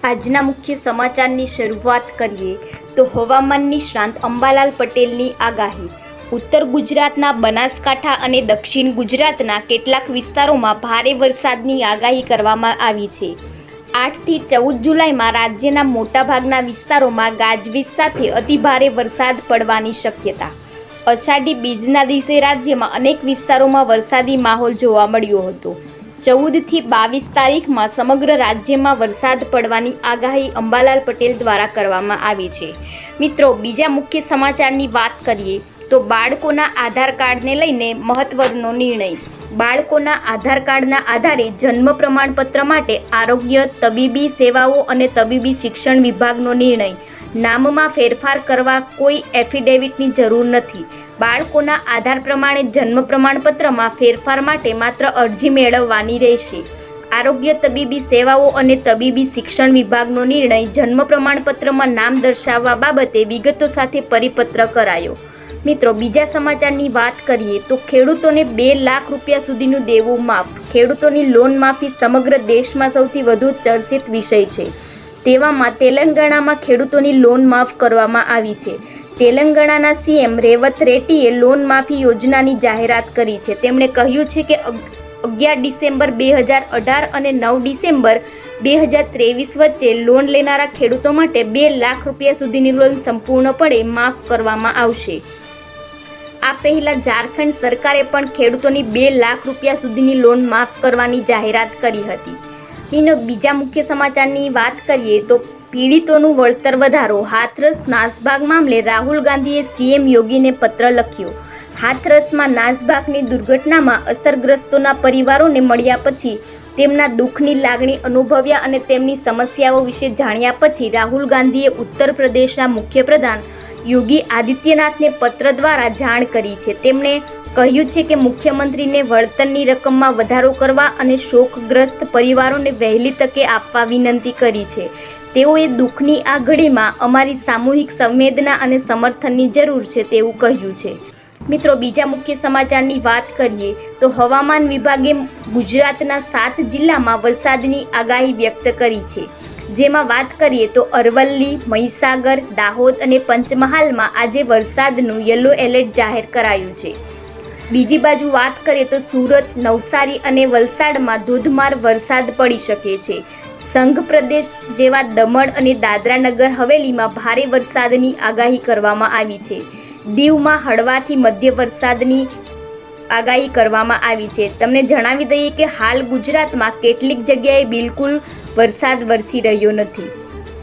આજના મુખ્ય સમાચારની શરૂઆત કરીએ તો હવામાન નિષ્ણાંત અંબાલાલ પટેલની આગાહી। ઉત્તર ગુજરાતના બનાસકાંઠા અને દક્ષિણ ગુજરાતના કેટલાક વિસ્તારોમાં ભારે વરસાદની આગાહી કરવામાં આવી છે। 8 થી 14 જુલાઈમાં રાજ્યના મોટાભાગના વિસ્તારોમાં ગાજવીજ સાથે અતિભારે વરસાદ પડવાની શક્યતા। અષાઢી બીજના દિવસે રાજ્યમાં અનેક વિસ્તારોમાં વરસાદી માહોલ જોવા મળ્યો હતો। 14 થી 22 તારીખમાં સમગ્ર રાજ્યમાં વરસાદ પડવાની આગાહી અંબાલાલ પટેલ દ્વારા કરવામાં આવી છે। મિત્રો, બીજા મુખ્ય સમાચારની વાત કરીએ તો બાળકોના આધાર કાર્ડને લઈને મહત્વનો નિર્ણય। બાળકોના આધાર કાર્ડના આધારે જન્મ પ્રમાણપત્ર માટે આરોગ્ય, તબીબી સેવાઓ અને તબીબી શિક્ષણ વિભાગનો નિર્ણય। નામમાં ફેરફાર કરવા કોઈ એફિડેવિટની જરૂર નથી। બાળકોના આધાર પ્રમાણે જન્મ પ્રમાણપત્રમાં ફેરફાર માટે માત્ર અરજી મેળવવાની રહેશે। આરોગ્ય, તબીબી સેવાઓ અને તબીબી શિક્ષણ વિભાગનો નિર્ણય જન્મ પ્રમાણપત્રમાં નામ દર્શાવવા બાબતે વિગતો સાથે પરિપત્ર કરાયો। મિત્રો, બીજા સમાચારની વાત કરીએ તો ખેડૂતોને 2 લાખ રૂપિયા સુધીનું દેવું માફ। ખેડૂતોની લોન માફી સમગ્ર દેશમાં સૌથી વધુ ચર્ચિત વિષય છે। તેવામાં તેલંગાણામાં ખેડૂતોની લોન માફ કરવામાં આવી છે। તેલંગાણાના સીએમ રેવંત રેડ્ડીએ લોન માફી યોજનાની જાહેરાત કરી છે। તેમણે કહ્યું છે કે 11 ડિસેમ્બર 2018 અને 9 ડિસેમ્બર 2023 વચ્ચે લોન લેનારા ખેડૂતો માટે 2 લાખ રૂપિયા સુધીની લોન સંપૂર્ણપણે માફ કરવામાં આવશે। આ પહેલા ઝારખંડ સરકારે પણ ખેડૂતોની 2 લાખ રૂપિયા સુધીની લોન માફ કરવાની જાહેરાત કરી હતી। બીજા મુખ્ય સમાચારની વાત કરીએ તો પીડિતોનું વળતર વધારો। હાથરસ નાસભાગ મામલે રાહુલ ગાંધીએ સીએમ યોગીને પત્ર લખ્યો। હાથરસમાં નાસભાગની દુર્ઘટનામાં અસરગ્રસ્તોના પરિવારોને મળ્યા પછી તેમના દુઃખની લાગણી અનુભવ્યા અને તેમની સમસ્યાઓ વિશે જાણ્યા પછી રાહુલ ગાંધીએ ઉત્તર પ્રદેશના મુખ્યપ્રધાન યોગી આદિત્યનાથને પત્ર દ્વારા જાણ કરી છે। તેમણે કહ્યું છે કે મુખ્યમંત્રીને વળતરની રકમમાં વધારો કરવા અને શોકગ્રસ્ત પરિવારોને વહેલી તકે આપવા વિનંતી કરી છે। તેઓએ દુઃખની આ ઘડીમાં અમારી સામૂહિક સંવેદના અને સમર્થનની જરૂર છે તેવું કહ્યું છે। મિત્રો, બીજા મુખ્ય સમાચારની વાત કરીએ તો હવામાન વિભાગે ગુજરાતના 7 જિલ્લામાં વરસાદની આગાહી વ્યક્ત કરી છે। જેમાં વાત કરીએ તો અરવલ્લી, મહીસાગર, દાહોદ અને પંચમહાલમાં આજે વરસાદનું યલો એલર્ટ જાહેર કરાયું છે। બીજી બાજુ વાત કરીએ તો સુરત, નવસારી અને વલસાડમાં ધોધમાર વરસાદ પડી શકે છે। સંઘ પ્રદેશ જેવા દમણ અને દાદરા નગર હવેલીમાં ભારે વરસાદની આગાહી કરવામાં આવી છે। દીવમાં હળવાથી મધ્ય વરસાદની આગાહી કરવામાં આવી છે। તમને જણાવી દઈએ કે હાલ ગુજરાતમાં કેટલીક જગ્યાએ બિલકુલ વરસાદ વરસી રહ્યો નથી।